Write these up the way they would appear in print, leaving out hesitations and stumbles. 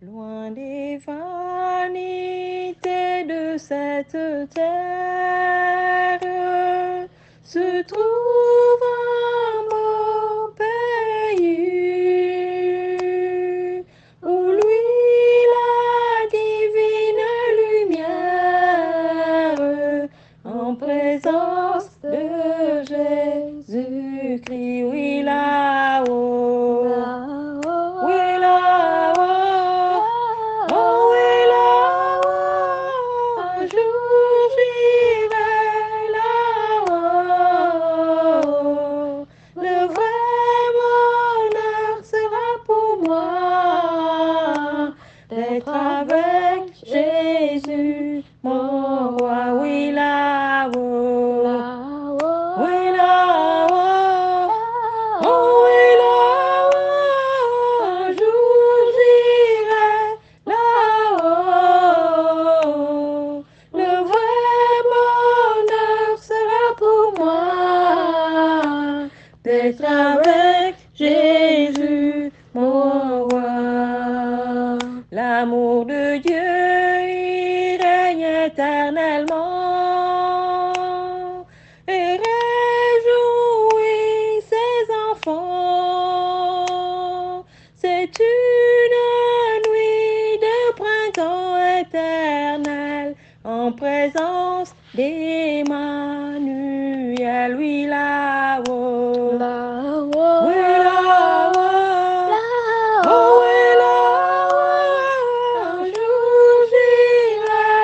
Loin des vanités de cette terre se trouve un beau pays où lui la divine lumière en présence de Jésus-Christ, oui là-haut, oui là-haut, oh oui là-haut, un jour j'irai là-haut, le vrai bonheur sera pour moi d'être avec Jésus, mon roi, oui là-haut, oui là-haut, oh oui là-haut, un jour j'irai là-haut, le vrai bonheur sera pour moi d'être avec Jésus, mon roi. L'amour de Dieu, il règne éternellement et réjouit ses enfants. C'est une nuit de printemps éternel en présence d'Emmanuel, oui là-haut, oui là-haut, oh oui là-haut, un jour j'irai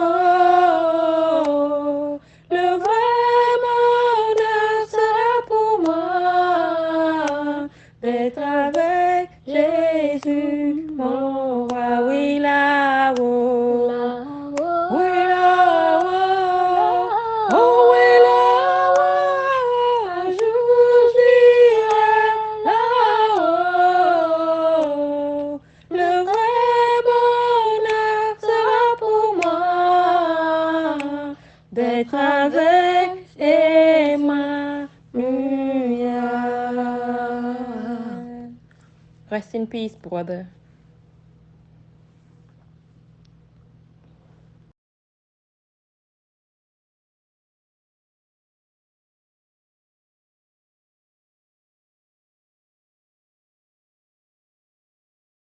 là-haut, le vrai bonheur sera pour moi d'être avec Jésus, mon roi, oui là-haut, oui là-haut, oh oui là-haut, un jour j'irai là-haut, le vrai bonheur sera pour moi d'être avec Emmanuel. Rest in peace, brother.